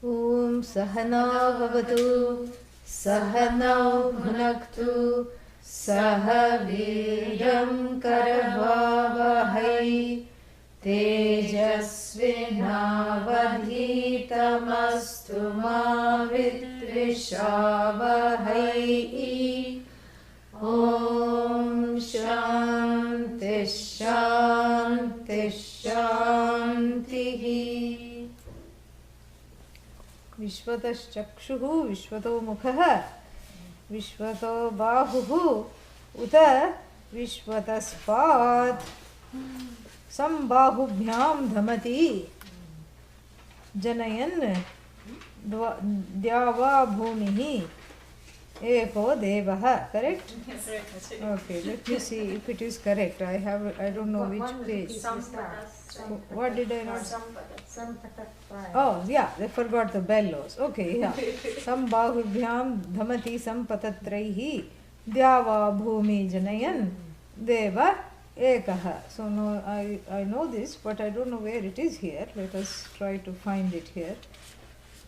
ॐ सहना भवतु सहनौ भुनक्तु सह वीर्यं करवावहै तेजस्विनावधीतमस्तु मा विद्विषावहै ॐ शान्ति शान्ति शान्तिः विश्वतश्चक्षुः विश्वतो मुखः विश्वतो बाहुः उत विश्वतस्पात् संबाहुभ्यां धमति जनयन् द्यावा भूमिः एको देवः. Correct? Yes, right. Okay, let me see if it is correct. I don't know which page. What did I not? Oh, yeah, I forgot the bellows. Okay, yeah. Sambahubhyam dhamati sampatatraihi dyava bhumi janayan deva ekah. So no, I know this, but I don't know where it is here. Let us try to find it here.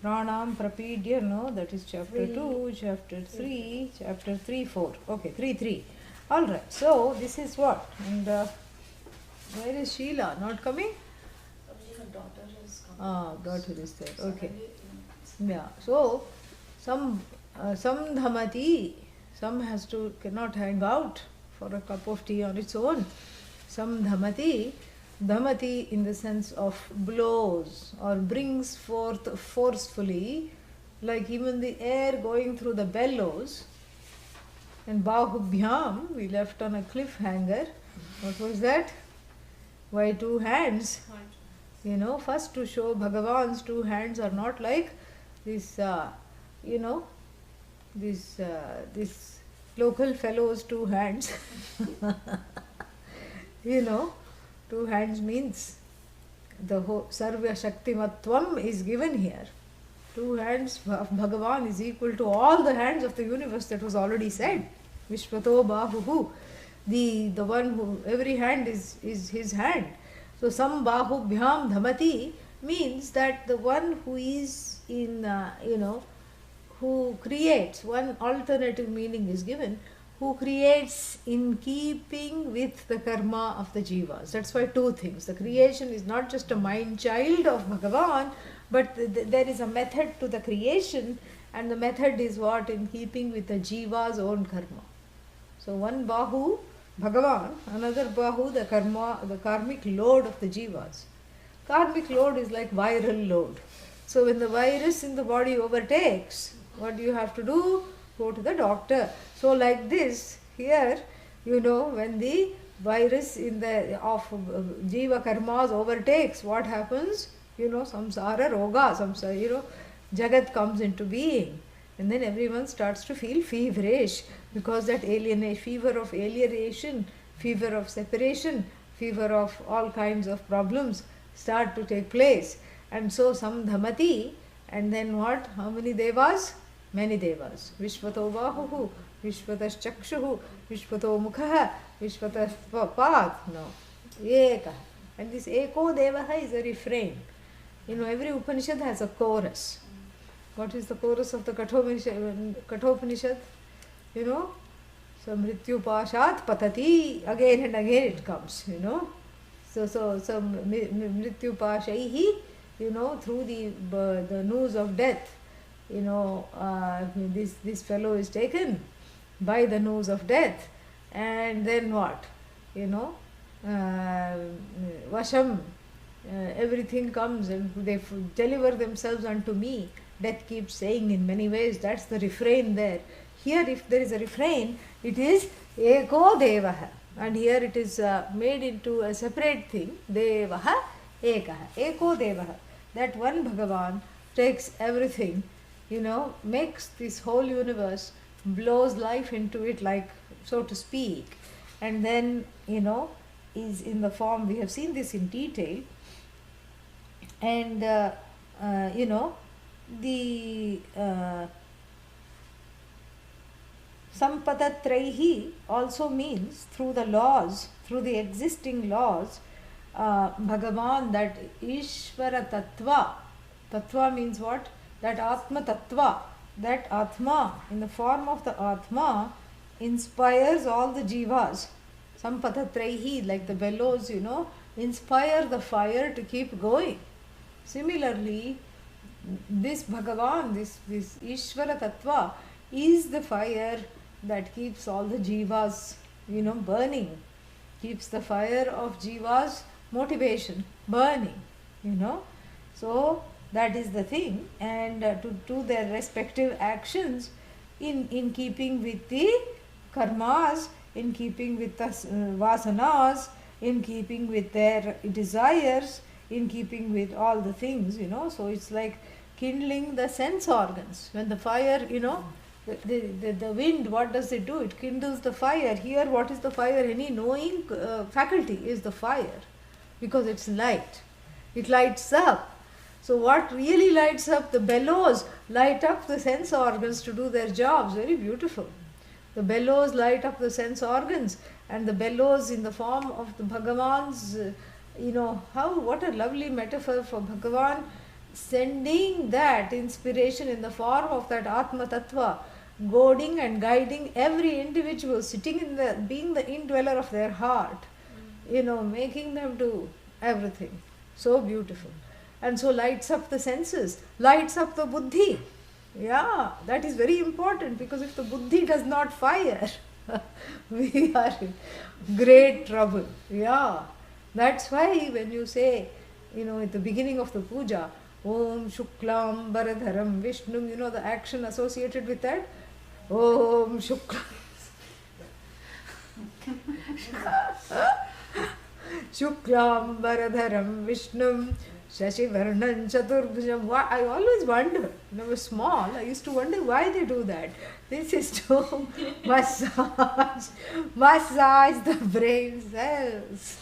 Pranam Prapidya, no, that is chapter 2, chapter 3, chapter 3, 4. Okay, 3, 3. Alright, so this is what? And where is Sheila? Not coming? Her daughter is coming. Ah, daughter is there. Okay. Yeah, so some dhamati, some cannot hang out for a cup of tea on its own. Some dhamati in the sense of blows or brings forth forcefully, like even the air going through the bellows. And bahubhyam, we left on a cliffhanger. What was that? Why two hands? You know, first to show Bhagavan's two hands are not like this, this local fellow's two hands. Two hands means the whole Sarva Shaktimatvam is given here. Two hands of Bhagavan is equal to all the hands of the universe that was already said. Vishwato Bahuhu. The one who, every hand is his hand. So Sam Bahubhyam Dhamati means that the one who is who creates, one alternative meaning is given, who creates in keeping with the karma of the jivas. That's why two things. The creation is not just a mind child of Bhagavan, but there is a method to the creation, and the method is what? In keeping with the jiva's own karma. So one bahu, Bhagavan, another bahu, the karma, the karmic load of the jivas. Karmic load is like viral load. So when the virus in the body overtakes, what do you have to do? Go to the doctor. So like this, here, when the virus of jiva karmas overtakes, what happens? Samsara roga, jagat comes into being. And then everyone starts to feel feverish because that fever of alienation, fever of separation, fever of all kinds of problems start to take place. And so some dhamati, and then what? How many devas? Many devas. Vishwato Bahuhu, Vishwatas Chakshuhu, Vishwato Mukhaha, Vishwatas Path. No. Eka. And this Eko Devaha is a refrain. Every Upanishad has a chorus. What is the chorus of the Kathopanishad? So Mrityu Pashat Patati, again and again it comes, So Mrityu Pashaihi, through the noose of death, this fellow is taken by the noose of death, and then what? Vasham, everything comes and they deliver themselves unto me. Death keeps saying in many ways, that's the refrain there. Here, if there is a refrain, it is Eko Devaha, and here it is made into a separate thing, Devaha Ekaha, Eko Devaha. That one Bhagavan takes everything, makes this whole universe, blows life into it, like, so to speak, and then, is in the form, we have seen this in detail, and, the Sampatatraihi also means through the laws, through the existing laws, Bhagavan, that Ishvara Tattva. Tattva means what? that Atma Tattva, that Atma, in the form of the Atma, inspires all the jivas. Sampatatraihi, like the bellows, inspire the fire to keep going. Similarly, this Bhagavan, this Ishvara Tattva, is the fire that keeps all the jivas, burning, keeps the fire of jivas motivation burning, So that is the thing, and to do their respective actions in keeping with the karmas, in keeping with the vasanas, in keeping with their desires, in keeping with all the things, So it's like kindling the sense organs. When the fire, the wind, what does it do? It kindles the fire. Here, what is the fire? Any knowing faculty is the fire, because it's light. It lights up. So what really lights up? The bellows light up the sense organs to do their jobs. Very beautiful. The bellows light up the sense organs, and the bellows in the form of the Bhagavan's, what a lovely metaphor for Bhagavan, sending that inspiration in the form of that Atma Tattva, goading and guiding every individual, sitting being the indweller of their heart, making them do everything. So beautiful. And so lights up the senses, lights up the buddhi. Yeah, that is very important, because if the buddhi does not fire, we are in great trouble. Yeah, that's why when you say, at the beginning of the puja, Om Shuklam Baradharam Vishnum, the action associated with that, Om Shuklam Shuklam Baradharam Vishnum Shashivarnan Chaturbhujam. I always wonder, when I was small, I used to wonder why they do that. This is to massage the brain cells.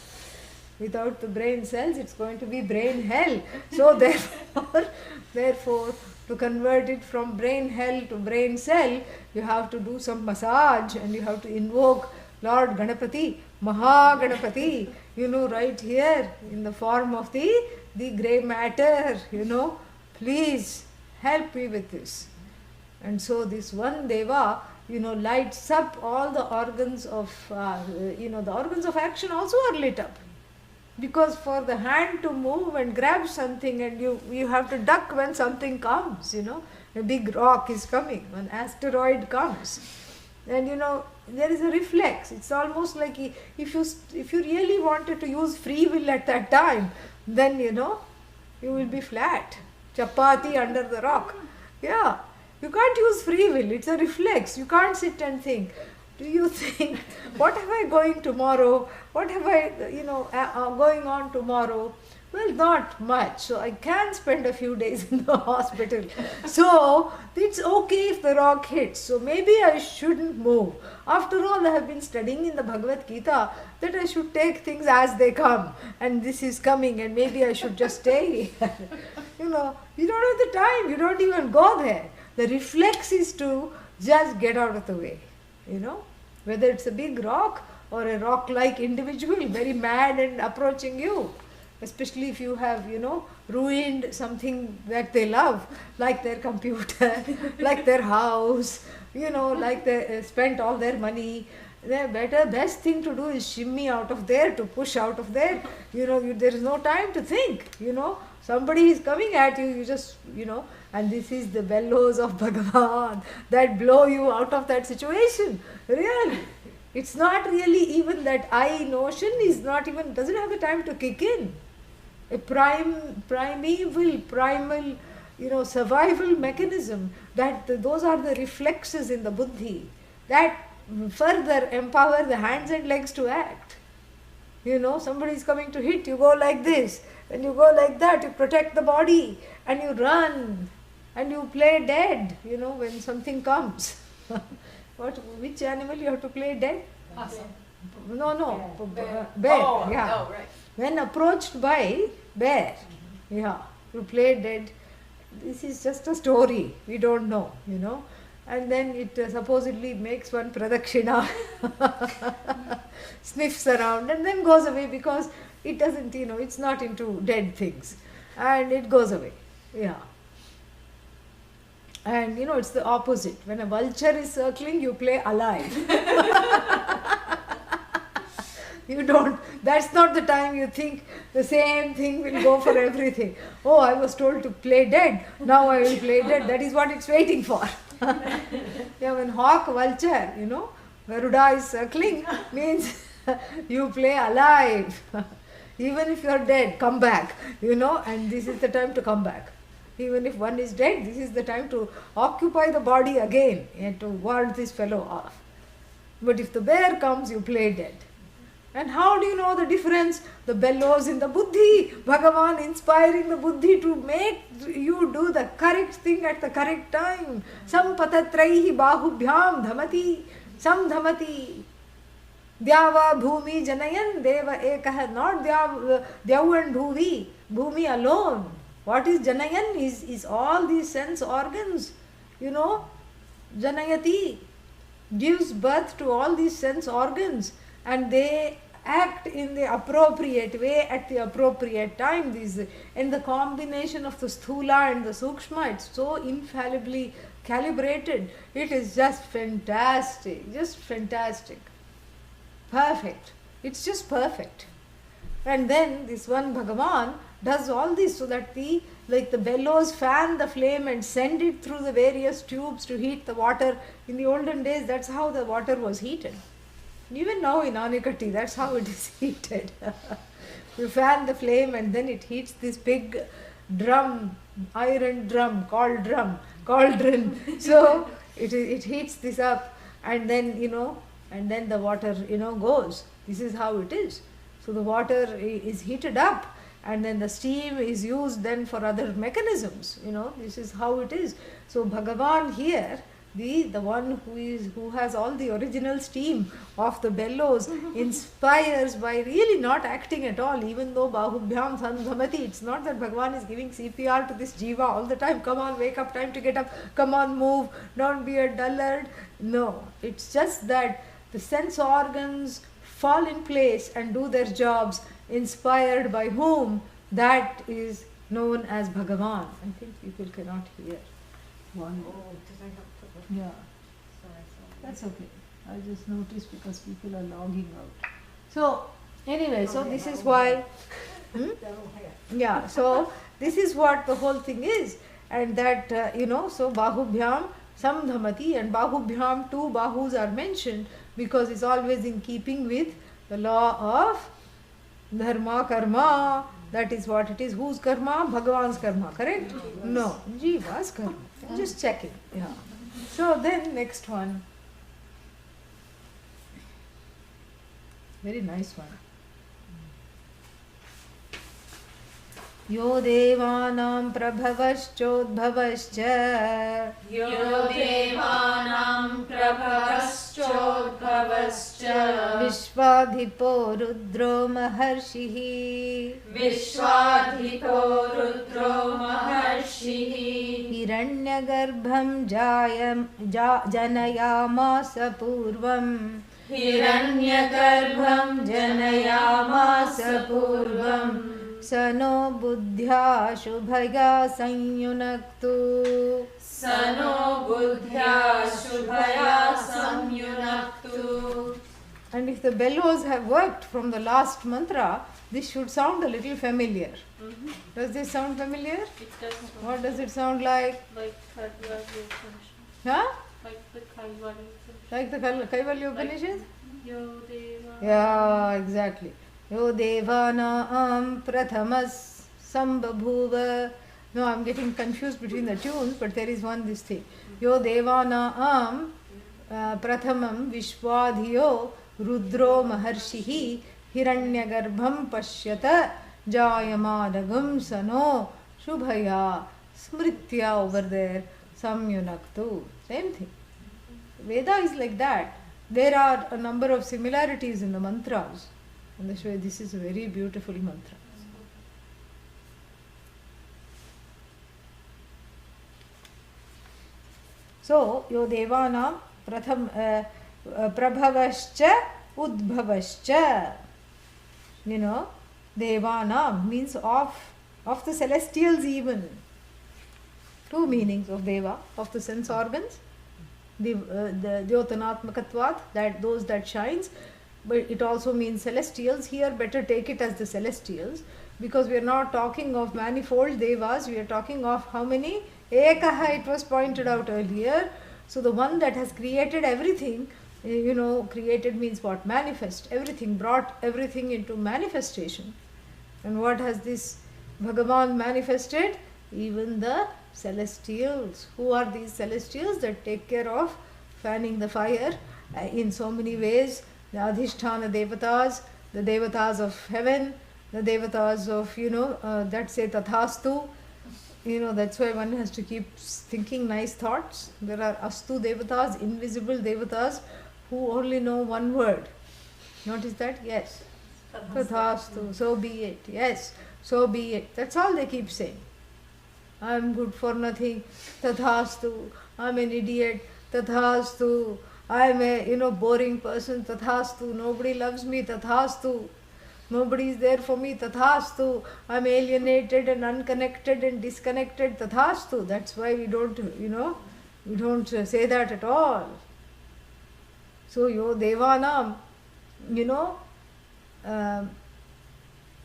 Without the brain cells, it's going to be brain hell. So therefore, to convert it from brain hell to brain cell, you have to do some massage, and you have to invoke Lord Ganapati, Maha Ganapati, right here in the form of the grey matter, please help me with this. And so this one Deva, lights up all the organs of, the organs of action also are lit up. Because for the hand to move and grab something, and you have to duck when something comes, a big rock is coming, an asteroid comes. And there is a reflex. It's almost like if you really wanted to use free will at that time, then you will be flat. Chapati under the rock. Yeah. You can't use free will. It's a reflex. You can't sit and think. Do you think, what am I going tomorrow? What have I, going on tomorrow? Well, not much. So I can spend a few days in the hospital. So it's okay if the rock hits. So maybe I shouldn't move. After all, I have been studying in the Bhagavad Gita that I should take things as they come. And this is coming, and maybe I should just stay here. You don't have the time. You don't even go there. The reflex is to just get out of the way. Whether it's a big rock or a rock-like individual, very mad and approaching you. Especially if you have, ruined something that they love, like their computer, like their house, like they spent all their money. The best thing to do is shimmy out of there, to push out of there. There is no time to think, Somebody is coming at you, you just, and this is the bellows of Bhagavan that blow you out of that situation. Really. It's not really even that I notion doesn't have the time to kick in. A primal, survival mechanism, those are the reflexes in the buddhi that further empower the hands and legs to act. Somebody is coming to hit, you go like this, and you go like that, you protect the body, and you run, and you play dead, when something comes. Which animal you have to play dead? No, bear. Oh, yeah. no, right. When approached by bear, yeah, you play dead. This is just a story. We don't know, And then it supposedly makes one pradakshina, sniffs around, and then goes away because it doesn't, it's not into dead things, and it goes away. Yeah. And it's the opposite. When a vulture is circling, you play alive. You don't, that's not the time you think the same thing will go for everything. Oh, I was told to play dead, now I will play dead. That is what it's waiting for. Yeah, when hawk, vulture, Garuda is circling, means you play alive. Even if you are dead, come back, and this is the time to come back. Even if one is dead, this is the time to occupy the body again and to ward this fellow off. But if the bear comes, you play dead. And how do you know the difference? The bellows in the buddhi, Bhagavan inspiring the buddhi to make you do the correct thing at the correct time. Sampatatraihi bahubhyam dhamati, sam dhamati. Dyava bhumi janayan deva ekah, not Dyav and bhuvi, bhumi alone. What is janayan is all these sense organs, janayati, gives birth to all these sense organs, and they act in the appropriate way at the appropriate time. And the combination of the sthula and the sukshma, it's so infallibly calibrated. It is just fantastic, perfect. It's just perfect. And then this one Bhagavan does all this so that the bellows fan the flame and send it through the various tubes to heat the water. In the olden days, that's how the water was heated. Even now in Anikatti, that's how it is heated. You fan the flame and then it heats this big drum, iron drum, cauldron. So it heats this up, and then and then the water goes. This is how it is. So the water is heated up, and then the steam is used then for other mechanisms. This is how it is. So Bhagavan here, the one who has all the original steam of the bellows, inspires by really not acting at all. Even though bahubhyam sandhamati, it's not that Bhagavan is giving CPR to this jiva all the time. Come on, wake up, time to get up, come on, move, don't be a dullard. No, it's just that the sense organs fall in place and do their jobs, inspired by whom? That is known as Bhagavan. I think people cannot hear. One. Yeah, that's okay. I just noticed because people are logging out. So anyway, so this is why. Yeah, so this is what the whole thing is, and that so bahubhyam samdhamati, and bahubhyam, two bahus are mentioned because it's always in keeping with the law of dharma karma. That is what it is. Whose karma? Bhagavan's karma, correct? No, Jiva's karma. Just checking. Yeah. So then next one. Very nice one. Yo devanam prabhavaschodbhavascha. Yo devanam prabhavaschodbhavascha. Vishwadhipo rudro maharshihi. Vishwadhipo rudro maharshihi. Hiranyagarbham janayamasa purvam. Hiranyagarbham janayamasa purvam. Sano buddhya shubhaya sanyunaktu. Sano buddhya shubhaya samyunaktu. And if the bellows have worked from the last mantra, this should sound a little familiar. Does this sound familiar? It does. What does it sound like? Like Kaivalya Upanishad. Huh? Like the Kaivalya Upanishad. Like the Kaivalya Upanishad? Yo deva. Yeah, exactly. Yo devana prathamas sambabhuva. No, I'm getting confused between the tunes, but there is one this thing. Yo devana prathamam vishwadhiyo rudro maharshihi hiranyagarbham pashyata jayamadagam sano shubhaya smritya over there samyunaktu. Same thing. Veda is like that. There are a number of similarities in the mantras. And this is a very beautiful mantra. So, yo devanam prabhavascha udbhavascha. Devanam means of the celestials even. Two meanings of deva, of the sense organs. The Dyotanatmakatvat, that those that shines, but it also means celestials. Here better take it as the celestials, because we are not talking of manifold devas, we are talking of how many? Ekaha, it was pointed out earlier. So the one that has created everything, created means what? Manifest everything, brought everything into manifestation. And what has this Bhagavan manifested? Even the celestials. Who are these celestials? That take care of fanning the fire in so many ways. The Adhishthana Devatas, the Devatas of heaven, the Devatas of, that say Tathastu. That's why one has to keep thinking nice thoughts. There are Astu Devatas, invisible Devatas, who only know one word. Notice that? Yes. Tathastu. So be it. Yes. So be it. That's all they keep saying. I'm good for nothing. Tathastu. I'm an idiot. Tathastu. I'm a boring person. Tathastu. Nobody loves me. Tathastu. Nobody is there for me. Tathastu. I'm alienated and unconnected and disconnected. Tathastu. That's why we don't say that at all. So yo devanam,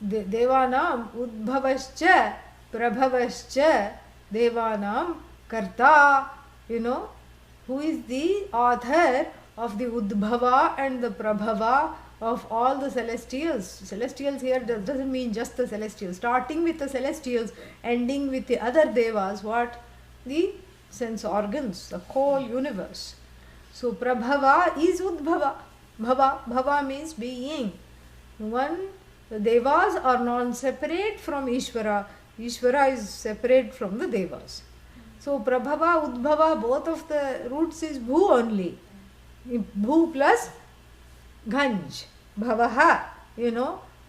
devanam udbhavascha prabhavascha devanam karta, who is the author of the udbhava and the prabhava of all the celestials. Celestials here doesn't mean just the celestials. Starting with the celestials, ending with the other devas, what? The sense organs, the whole universe. So prabhava is udbhava. Bhava means being. The devas are non-separate from Ishvara. Ishvara is separate from the devas. So prabhava, udbhava, both of the roots is bhu only. Bhu plus ghanj. Bhavaha,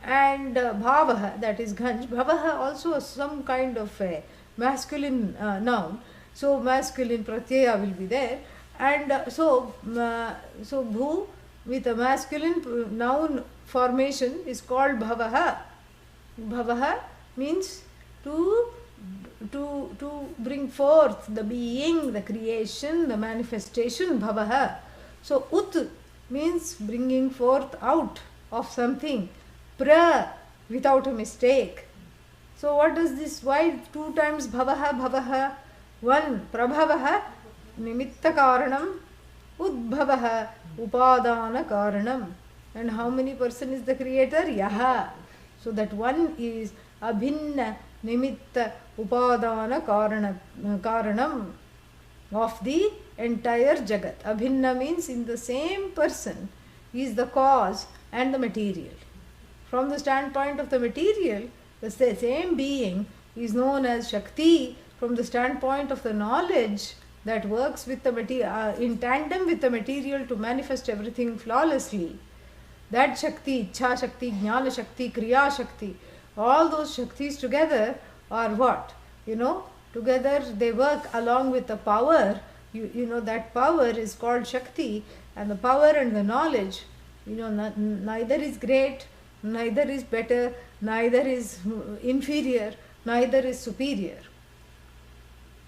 and bhavaha, that is ghanj. Bhavaha also some kind of a masculine noun. So masculine pratyaya will be there. And so bhu with a masculine noun formation is called bhavaha. Bhavaha means to bring forth the being, the creation, the manifestation, bhavaha. So ut means bringing forth out of something. Pra, without a mistake. So what does this? Why two times bhavaha? One, prabhavaha, nimitta karanam, udbhavaha, upadana karanam. And how many person is the creator? Yaha. So that one is abhinna nimitta upadana karanam of the entire jagat. Abhinna means in the same person is the cause and the material. From the standpoint of the material, the same being is known as Shakti. From the standpoint of the knowledge that works with the material, in tandem with the material to manifest everything flawlessly, that Shakti, Ichha Shakti, Jnana Shakti, Kriya Shakti, all those Shaktis together are what? Together they work along with the power. That power is called Shakti, and the power and the knowledge, neither is great, neither is better, neither is inferior, neither is superior.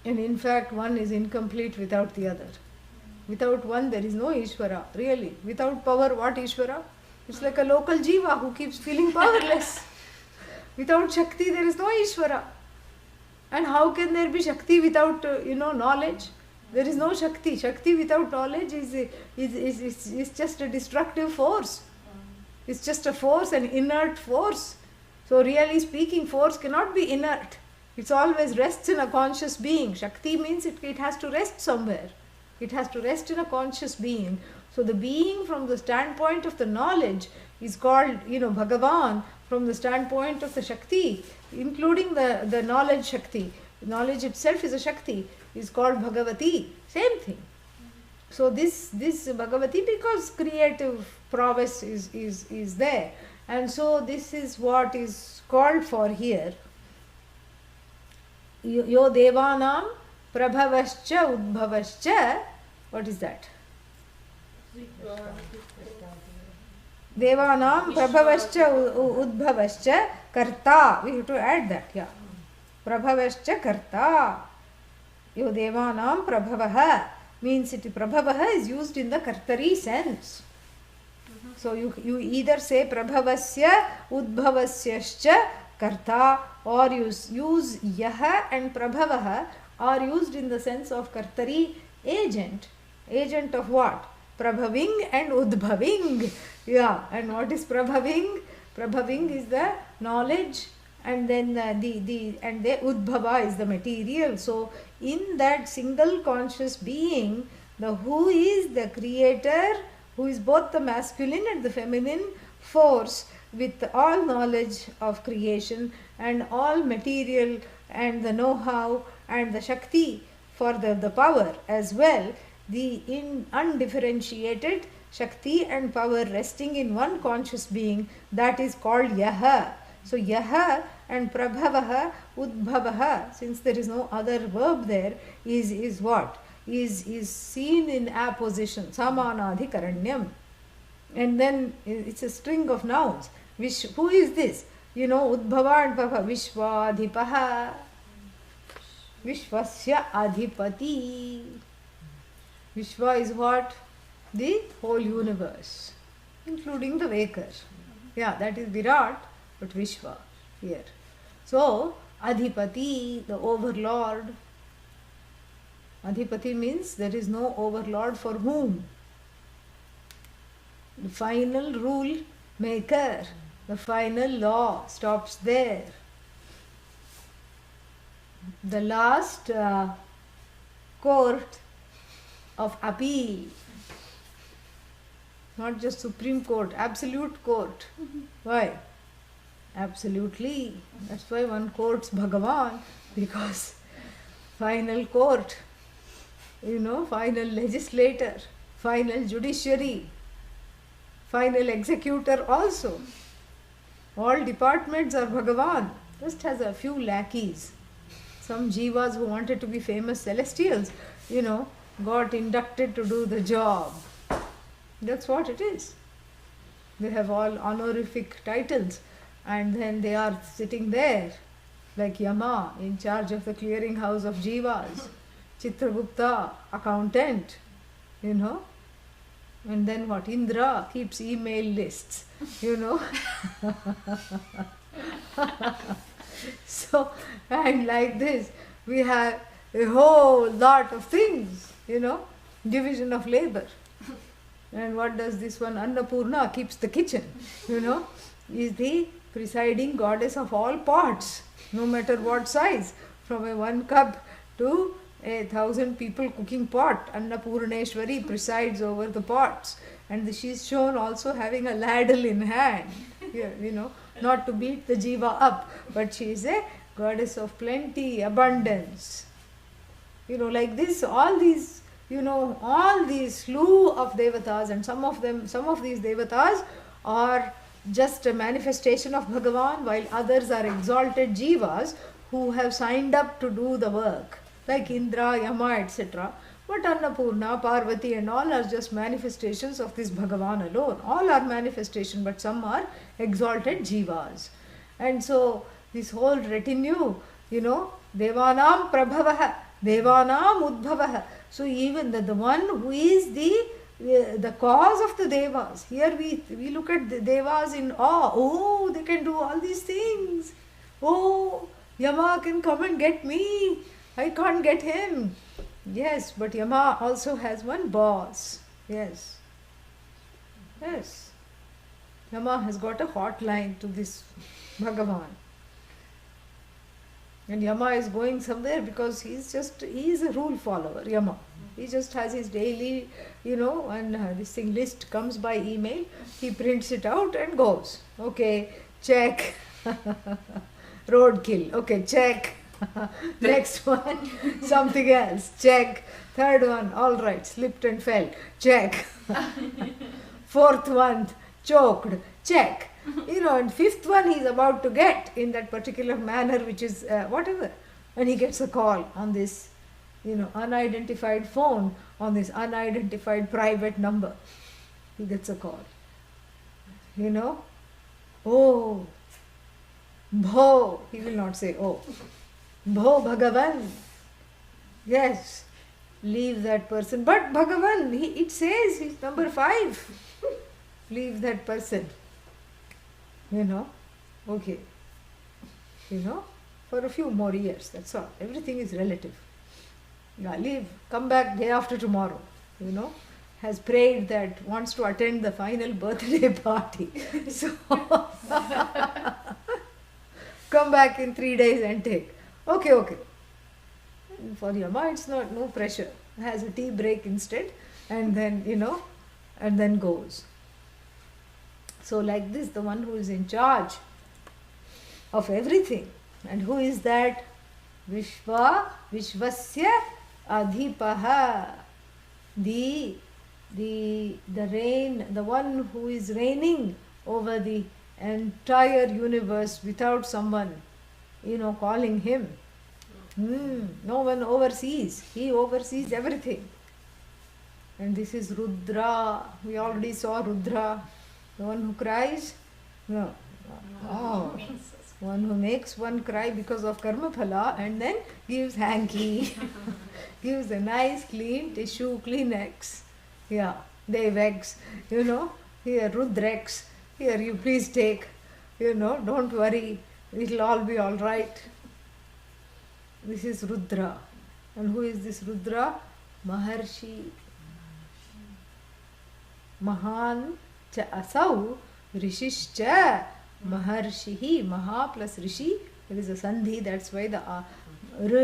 And in fact, one is incomplete without the other. Without one, there is no Ishvara, really. Without power, what Ishvara? It's like a local jiva who keeps feeling powerless. Without Shakti, there is no Ishvara. And how can there be Shakti without, knowledge? There is no Shakti. Shakti without knowledge is just a destructive force. It's just a force, an inert force. So really speaking, force cannot be inert. It always rests in a conscious being. Shakti means it has to rest somewhere. It has to rest in a conscious being. So the being from the standpoint of the knowledge is called, Bhagavan, from the standpoint of the Shakti, including the knowledge Shakti. Knowledge itself is a Shakti, is called Bhagavati. Same thing. So this Bhagavati, because creative prowess is there. And so this is what is called for here. Yo devanam prabhavascha udbhavascha. What is that? Devanam prabhavascha udbhavascha karta. We have to add that, yeah. Prabhavascha karta. Yo devanam prabhavaha means it prabhavaha is used in the kartari sense. So you either say prabhavasya udbhavasyascha karta, or use yaha and prabhavaha are used in the sense of kartari agent. Agent of what? Prabhaving and udbhaving. Yeah, and what is prabhaving? Prabhaving is the knowledge, and then the udbhava is the material. So in that single conscious being, the who is the creator, who is both the masculine and the feminine force, with all knowledge of creation and all material and the know-how and the shakti for the power as well, the undifferentiated shakti and power resting in one conscious being, that is called yaha. So yaha and prabhavaha, udbhavaha, since there is no other verb there, is what? Is seen in apposition, samanadhikaranyam. And then it's a string of nouns. Who is this? You know, udbhava and prabhava. Vishwadhipaha. Vishvasya adhipati. Vishwa is what? The whole universe, including the maker. Yeah, that is Virat, but Vishwa here. So, adhipati, the overlord. Adhipati means there is no overlord for whom? The final rule maker, the final law stops there. The last court of appeal, not just Supreme Court, absolute court. Why? Absolutely. That's why one quotes Bhagavan, because final court, you know, final legislator, final judiciary, final executor also. All departments are Bhagavan, just has a few lackeys. Some jivas who wanted to be famous celestials, you know, got inducted to do the job. That's what it is. They have all honorific titles, and then they are sitting there like Yama, in charge of the clearing house of jivas, Chitragupta, accountant, you know, and then what? Indra keeps email lists, you know. So, and like this, we have a whole lot of things, you know, division of labor. And what does this one? Annapurna keeps the kitchen, you know, is the presiding goddess of all pots, no matter what size, from a 1 cup to 1,000 people cooking pot. Annapurneshwari presides over the pots, and she is shown also having a ladle in hand, you know, not to beat the jiva up, but she is a goddess of plenty, abundance. You know, like this, all these, you know, all these slew of devatas, and some of these devatas are just a manifestation of Bhagavan, while others are exalted jivas who have signed up to do the work, like Indra, Yama, etc. But Annapurna, Parvati and all are just manifestations of this Bhagavan alone. All are manifestation, but some are exalted jivas. And so this whole retinue, you know, Devanam Prabhavaha, Devanam Udbhavaha. So even the one who is the cause of the devas. Here we look at the devas in awe. Oh, they can do all these things. Oh, Yama can come and get me. I can't get him. Yes, but Yama also has one boss. Yes. Yes. Yama has got a hotline to this Bhagavan. And Yama is going somewhere because he is a rule follower, Yama. He just has his daily, you know, and this thing list comes by email. He prints it out and goes. Okay, check. Roadkill. Okay, check. Next one, something else. Check. Third one, all right, slipped and fell. Check. Fourth one, choked. Check. You know, and fifth one he's about to get in that particular manner, which is whatever. And he gets a call on this, you know, unidentified phone, on this unidentified private number. He gets a call. You know, oh, Bho, he will not say oh. Bho Bhagavan, Yes, leave that person. But Bhagavan, it says, he's number 5. Leave that person. Okay. For a few more years, that's all. Everything is relative. Yeah, leave, come back day after tomorrow, has prayed that wants to attend the final birthday party. So, come back in 3 days and take. Okay. For Yama, it's no pressure. Has a tea break instead, and then, and then goes. So, like this, the one who is in charge of everything. And who is that? Vishvasya Adhipaha. The reign, the one who is reigning over the entire universe without someone, calling him. No one oversees. He oversees everything. And this is Rudra. We already saw Rudra. The one who cries? No. Oh. One who makes one cry because of karma phala and then gives hanky, gives a nice clean tissue, Kleenex. Yeah, Devex, here Rudrex, here you please take, don't worry, it'll all be all right. This is Rudra. And who is this Rudra? Maharshi. Mahan cha asau rishishcha Maharshihi. Maha plus Rishi, there is a sandhi, that's why the R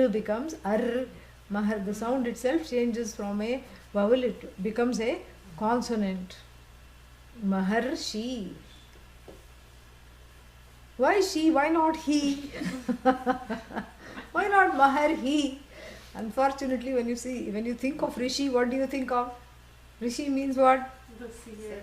becomes Ar. The sound itself changes from a vowel, it becomes a consonant. Maharshi. Why she? Why not he? Why not Maharhi? Unfortunately, when you think of Rishi, what do you think of? Rishi means what? The seer.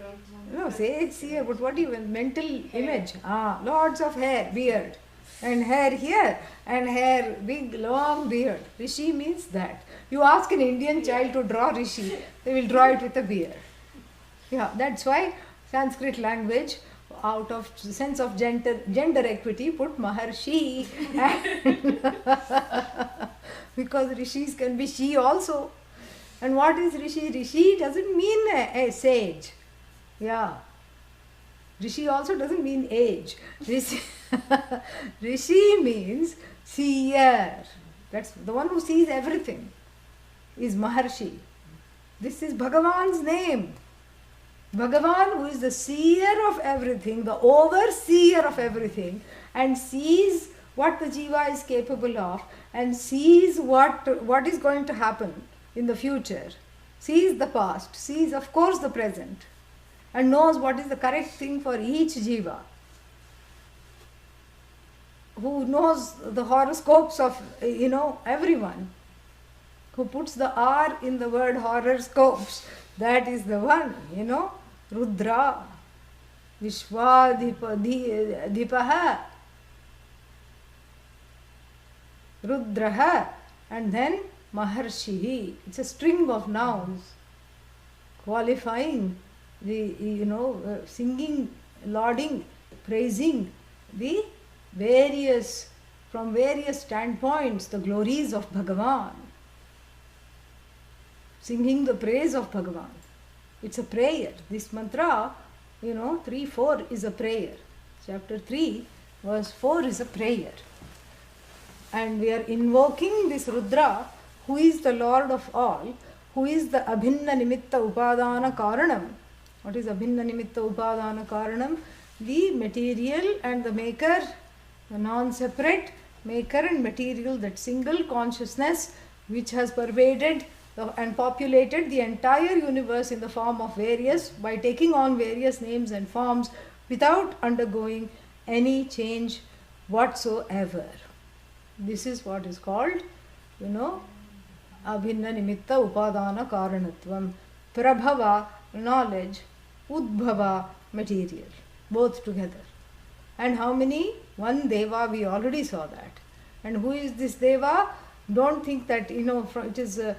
No, say it's seer, but what even? Mental image. Lots of hair, beard. And hair here, and hair, big, long beard. Rishi means that. You ask an Indian child to draw Rishi, they will draw it with a beard. Yeah, that's why Sanskrit language, out of sense of gender equity, put Maharshi. Because Rishis can be she also. And what is Rishi? Rishi doesn't mean a sage. Yeah. Rishi also doesn't mean age. Rishi means seer. That's the one who sees everything. Is Maharshi. This is Bhagavan's name. Bhagavan, who is the seer of everything, the overseer of everything, and sees what the jiva is capable of, and sees what is going to happen in the future, sees the past, sees of course the present, and knows what is the correct thing for each jiva, who knows the horoscopes of everyone, who puts the R in the word horoscopes. That is the one, Rudra, Vishwadhipaha, Rudraha, and then Maharshihi. It's a string of nouns qualifying the, singing, lauding, praising the from various standpoints, the glories of Bhagavan. Singing the praise of Bhagavan. It's a prayer. This mantra, 3-4 is a prayer. Chapter 3, verse 4 is a prayer. And we are invoking this Rudra, who is the Lord of all, who is the Abhinna Nimitta Upadana Karanam. What is Abhinna Nimitta Upadana Karanam? The material and the maker, the non-separate maker and material, that single consciousness which has pervaded and populated the entire universe in the form of by taking on various names and forms without undergoing any change whatsoever. This is what is called, Abhinna Nimitta Upadana Karanatvam. Prabhava, knowledge, Udbhava, material, both together. And how many? One Deva, we already saw that. And who is this Deva? Don't think that, it is a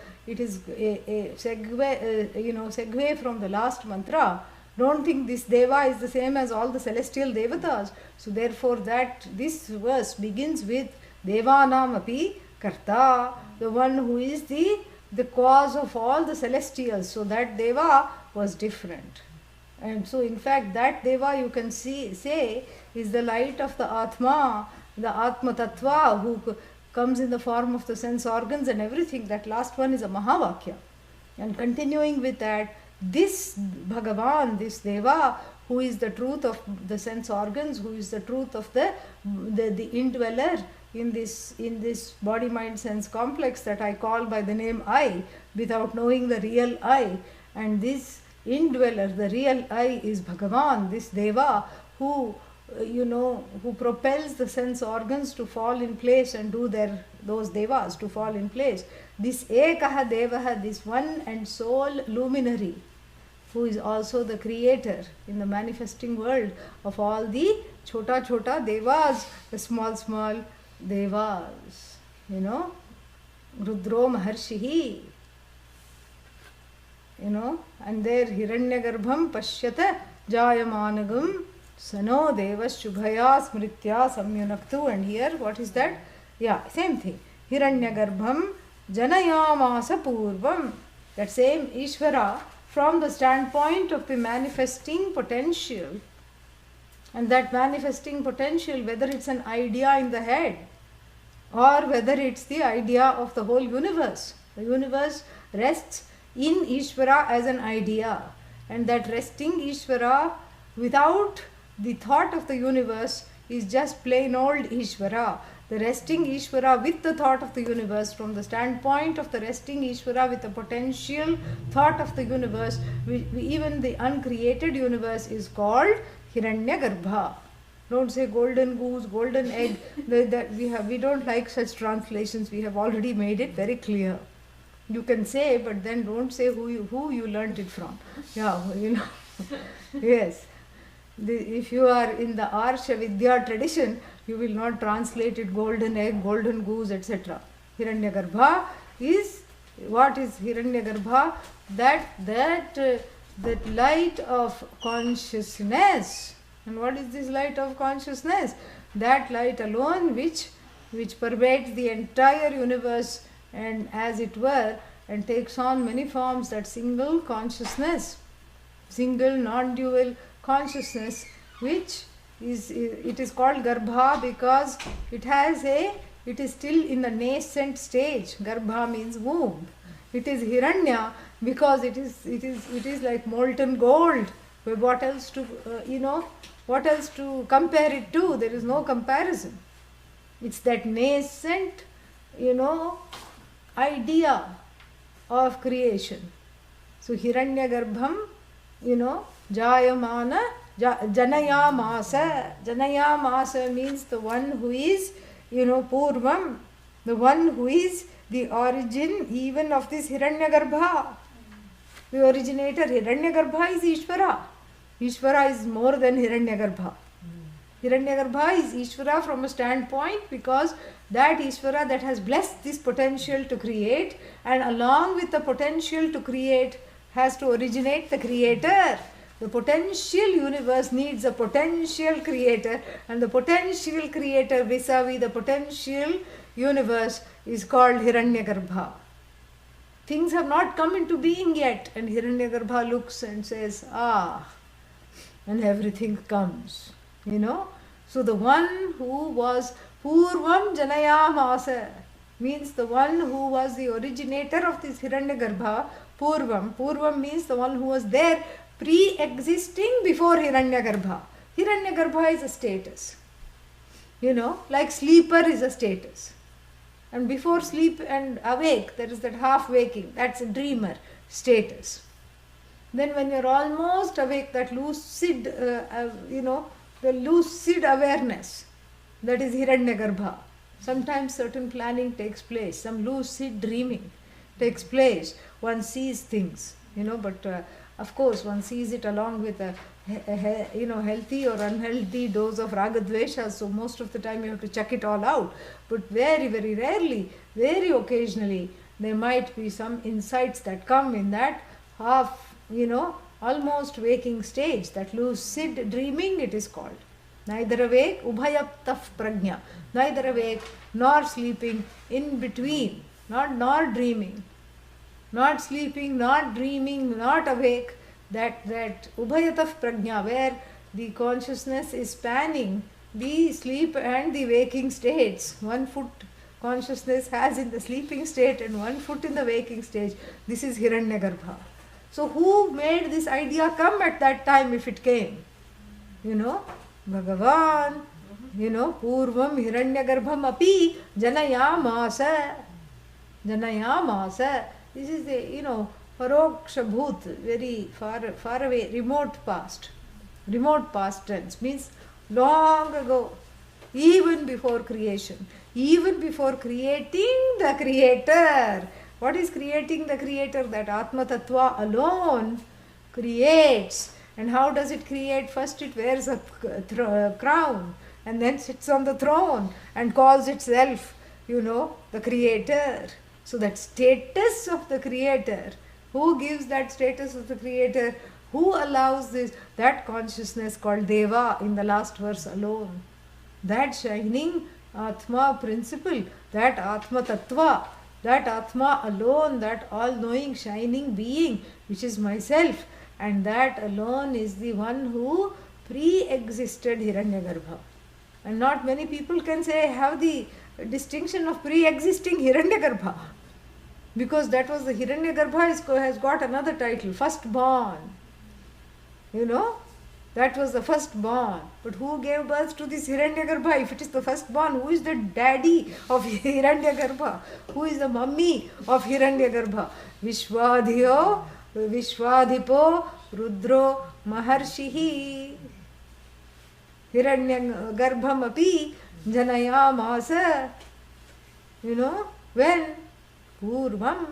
segue from the last mantra. Don't think this Deva is the same as all the celestial Devatas. So therefore this verse begins with Devanam api karta. the one who is the cause of all the celestials. So that Deva was different. And so in fact that Deva you can say is the light of the Atma, the Atma Tattva, who comes in the form of the sense organs and everything. That last one is a Mahavakya. And continuing with that, this Bhagavan, this Deva, who is the truth of the sense organs, who is the truth of the indweller in this body mind sense complex that I call by the name I, without knowing the real I. And this indweller, the real I, is Bhagavan, this Deva, who who propels the sense organs to fall in place and do those devas to fall in place. This Ekaha Devaha, this one and sole luminary, who is also the creator in the manifesting world of all the chota chota devas, the small devas, Rudro Maharshihi, and there Hiranyagarbham Pashyata Jayamanagam Sano Devas Shubhaya Smritya Samyunaktu. And here, what is that? Yeah, same thing. Hiranyagarbham Janayamasa Purvam. That same Ishvara, from the standpoint of the manifesting potential. And that manifesting potential, whether it's an idea in the head or whether it's the idea of the whole universe. The universe rests in Ishvara as an idea. And that resting Ishvara without the thought of the universe is just plain old Ishvara. The resting Ishvara with the thought of the universe, from the standpoint of the resting Ishvara with the potential thought of the universe, even the uncreated universe is called Hiranyagarbha. Don't say golden goose, golden egg. We don't like such translations. We have already made it very clear. You can say, but then don't say who you learnt it from. Yeah, Yes. If you are in the Arsha Vidya tradition, you will not translate it golden egg, golden goose, etc. Hiranyagarbha is, what is Hiranyagarbha? That light of consciousness. And what is this light of consciousness? That light alone which pervades the entire universe, and as it were, and takes on many forms, that single consciousness, single non-dual consciousness, which is called Garbha because it is still in the nascent stage. Garbha means womb. It is Hiranya because it is like molten gold. What else to compare it to? There is no comparison. It's that nascent, idea of creation. So Hiranyagarbham, Jayamana, Janayamasa. Janayamasa means the one who is, Purvam, the one who is the origin even of this Hiranyagarbha. The originator, Hiranyagarbha, is Ishvara. Ishvara is more than Hiranyagarbha. Hiranyagarbha is Ishvara from a standpoint because that Ishvara that has blessed this potential to create, and along with the potential to create has to originate the creator. The potential universe needs a potential creator, and the potential creator vis-a-vis the potential universe is called Hiranyagarbha. Things have not come into being yet, and Hiranyagarbha looks and says, and everything comes, So the one who was Purvam Janayamasa means the one who was the originator of this Hiranyagarbha. Purvam means the one who was there pre-existing before Hiranyagarbha. Hiranyagarbha is a status. Like sleeper is a status. And before sleep and awake, there is that half waking, that's a dreamer status. Then when you're almost awake, that lucid, the lucid awareness, that is Hiranyagarbha. Sometimes certain planning takes place, some lucid dreaming takes place. One sees things, but of course one sees it along with a healthy or unhealthy dose of ragadvesha. So most of the time you have to check it all out. But very, very rarely, very occasionally, there might be some insights that come in that half, almost waking stage, that lucid dreaming it is called. Neither awake, ubhayaptaf prajna, neither awake nor sleeping, in between. nor dreaming, not sleeping, not dreaming, not awake. That ubhayatah prajna, where the consciousness is spanning the sleep and the waking states. 1 foot consciousness has in the sleeping state and 1 foot in the waking stage. This is Hiranyagarbha. So who made this idea come at that time if it came? Bhagavan, Purvam Hiranyagarbham api janayamasa. This is the, Paroksha Bhut, very far away, remote past. Remote past tense means long ago, even before creation, even before creating the creator. What is creating the creator? That Atma Tattva alone creates. And how does it create? First it wears a crown and then sits on the throne and calls itself, the creator. So that status of the creator, who gives that status of the creator? Who allows this? That consciousness called Deva in the last verse alone. That shining Atma principle, that Atma Tattva, that Atma alone, that all-knowing shining being, which is myself, and that alone is the one who pre-existed Hiranyagarbha. And not many people can say, have the distinction of pre-existing Hiranyagarbha. Because that was the Hiranyagarbha has got another title, firstborn. That was the firstborn. But who gave birth to this Hiranyagarbha? If it is the firstborn, who is the daddy of Hiranyagarbha? Who is the mummy of Hiranyagarbha? Vishwadhipo Rudro Maharshihi. Hiranyagarbham api janayamasa. When? Purvam,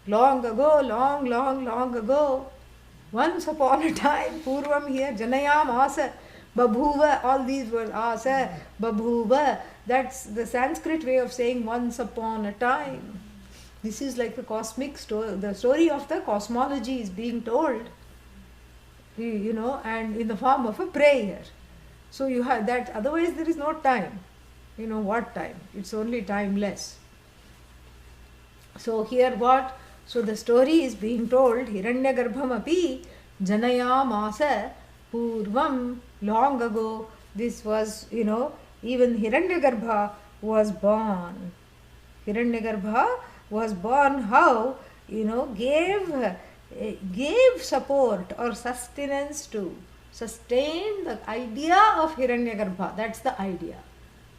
long ago, long ago. Once upon a time, Purvam here, Janayam Asa, Babhuva, all these words, Asa, Babhuva. That's the Sanskrit way of saying once upon a time. This is like the cosmic story, the story of the cosmology is being told, and in the form of a prayer. So you have that, otherwise there is no time. What time? It's only timeless. So here what? So the story is being told, Hiranyagarbham api janayamasa purvam, long ago. This was, even Hiranyagarbha was born. Hiranyagarbha was born how? Gave support or sustenance to, sustain the idea of Hiranyagarbha. That's the idea.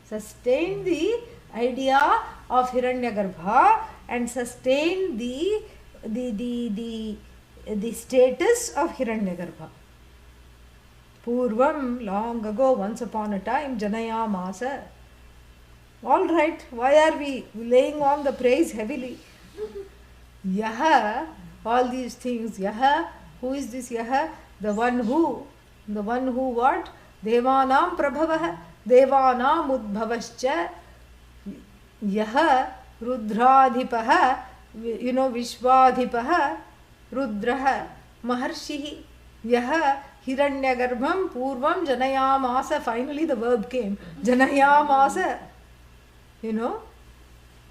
Sustain the idea of Hiranyagarbha and sustain the status of Hiranyagarbha. Purvam, long ago, once upon a time, Janayamasa. All right, why are we laying on the praise heavily? Yaha, all these things, Yaha, who is this Yaha? The one who what? Devanam prabhavah, Devanam udbhavascha, Yaha Rudradhipaha, Vishwadhipaha, Rudraha, Maharshihi, Yaha Hiranyagarbham Purvam Janayamasa. Finally the verb came. Janayamasa.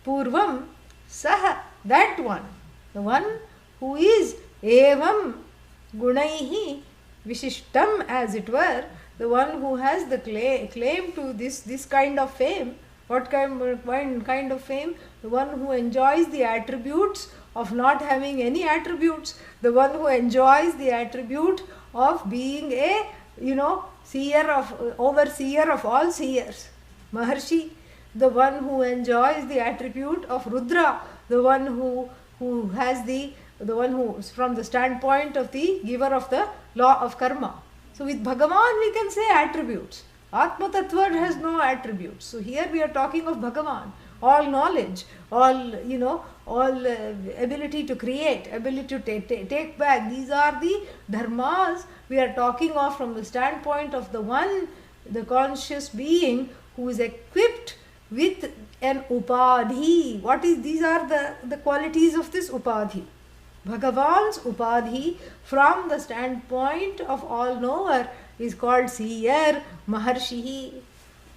Purvam Saha, that one. The one who is Evam Gunaihi Vishishtam, as it were, the one who has the claim to this kind of fame. What kind of fame? The one who enjoys the attributes of not having any attributes. The one who enjoys the attribute of being a, overseer of all seers. Maharshi. The one who enjoys the attribute of Rudra. The one who has the one who is from the standpoint of the giver of the law of karma. So with Bhagavan we can say attributes. Atma Tattva has no attributes. So here we are talking of Bhagavan. All knowledge, all ability to create, ability to take back. These are the dharmas we are talking of from the standpoint of the one, the conscious being who is equipped with an upadhi. These are the qualities of this upadhi. Bhagavan's upadhi from the standpoint of all knower is called seer, Maharshihi.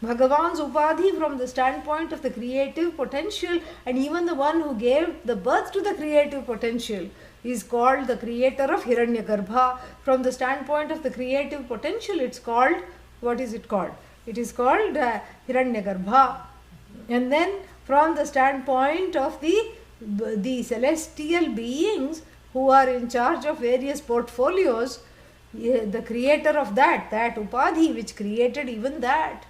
Bhagavan's upadhi from the standpoint of the creative potential, and even the one who gave the birth to the creative potential is called the creator of Hiranyagarbha. From the standpoint of the creative potential, it's called, what is it called? It is called Hiranyagarbha. And then from the standpoint of the celestial beings who are in charge of various portfolios, the creator of that upadhi which created even that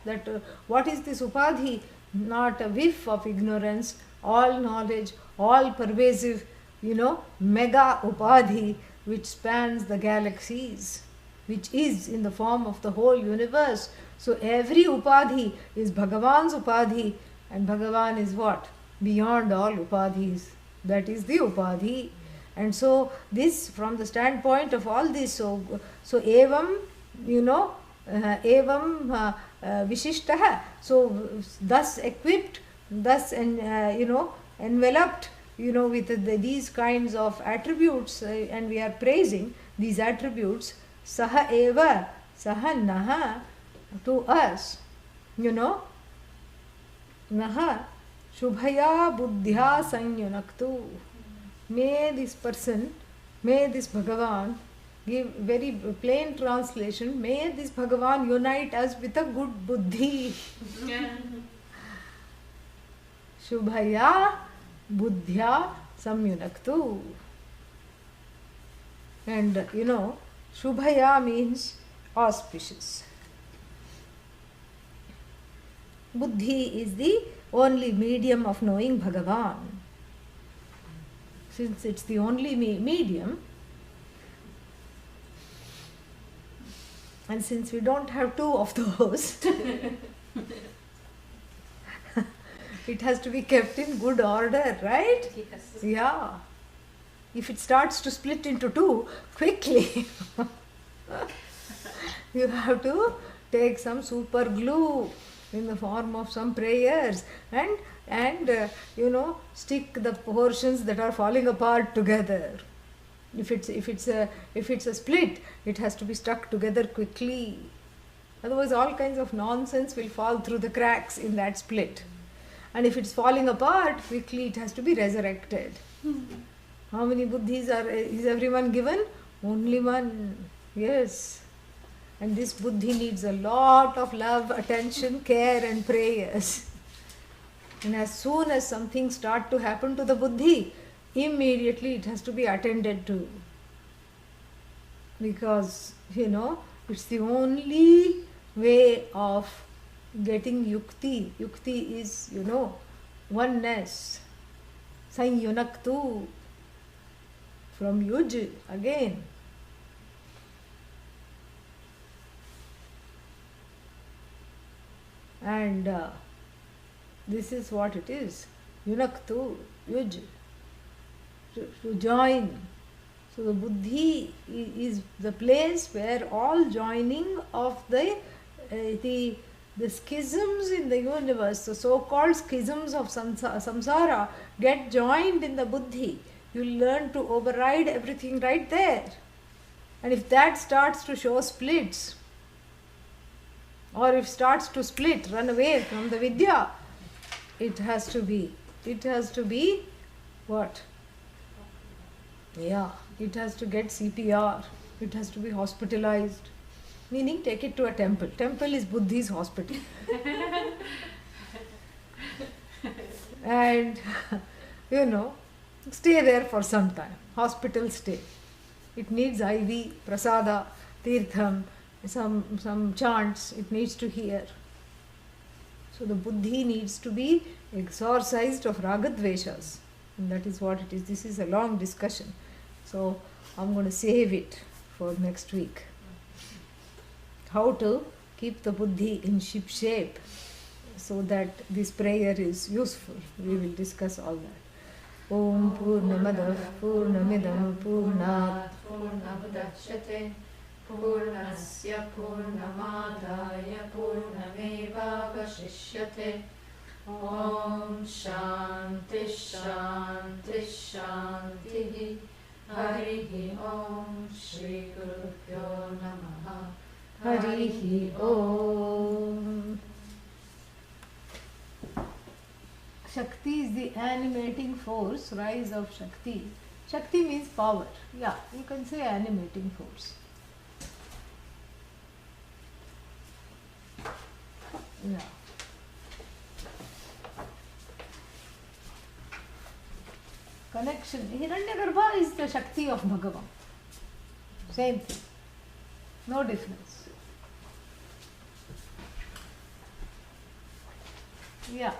what is this upadhi? Not a whiff of ignorance, all knowledge, all pervasive, mega upadhi which spans the galaxies, which is in the form of the whole universe. So every upadhi is Bhagavan's upadhi, and Bhagavan is what? Beyond all upadhis. That is the upadhi. And so this, from the standpoint of all this, so evam, evam vishishtah, so thus equipped, thus enveloped, with these kinds of attributes, and we are praising these attributes, saha eva, saha naha, to us, naha shubhaya buddhya sanyunaktu. May this person, may this Bhagavan, give very plain translation, may this Bhagavan unite us with a good buddhi. Shubhaya buddhya samyunaktu. And Shubhaya means auspicious. Buddhi is the only medium of knowing Bhagavan. Since it's the only medium, and since we don't have two of those, it has to be kept in good order, right? Yes. Yeah. If it starts to split into two, quickly, you have to take some super glue in the form of some prayers and stick the portions that are falling apart together. If it's a split, it has to be stuck together quickly. Otherwise, all kinds of nonsense will fall through the cracks in that split. And if it's falling apart, quickly it has to be resurrected. How many buddhis is everyone given? Only one. Yes. And this buddhi needs a lot of love, attention, care and prayers. And as soon as something starts to happen to the buddhi, immediately it has to be attended to. Because, it's the only way of getting yukti. Yukti is, oneness. Sanyunaktu. From yuj again. And this is what it is. Yunaktu, yuj. To join. So the buddhi is the place where all joining of the schisms in the universe, the so-called schisms of samsara, get joined in the buddhi. You learn to override everything right there. And if that starts to show splits, or if starts to split, run away from the vidya, it has to be what? Yeah, it has to get CPR, it has to be hospitalized, meaning take it to a temple. Temple is Buddhi's hospital. And, stay there for some time, hospital stay. It needs IV, prasada, tirtham, some chants it needs to hear. So the buddhi needs to be exorcised of ragadveshas. And that is what it is. This is a long discussion. So I'm going to save it for next week. How to keep the buddhi in ship shape so that this prayer is useful. We will discuss all that. Om Purnamadav Purnamidam Purnat Purnamudachyate Purnasya Purnamadaya Purnamevavashishyate. Om Shanti Shanti Shanti. Harihi Om Shri Gurubhyo Namaha. Harihi Om. Shakti is the animating force, rise of Shakti. Shakti means power. Yeah, you can say animating force. Yeah. Connection. Hiranyagarbha is the Shakti of Bhagavan. Same thing. No difference. Yeah.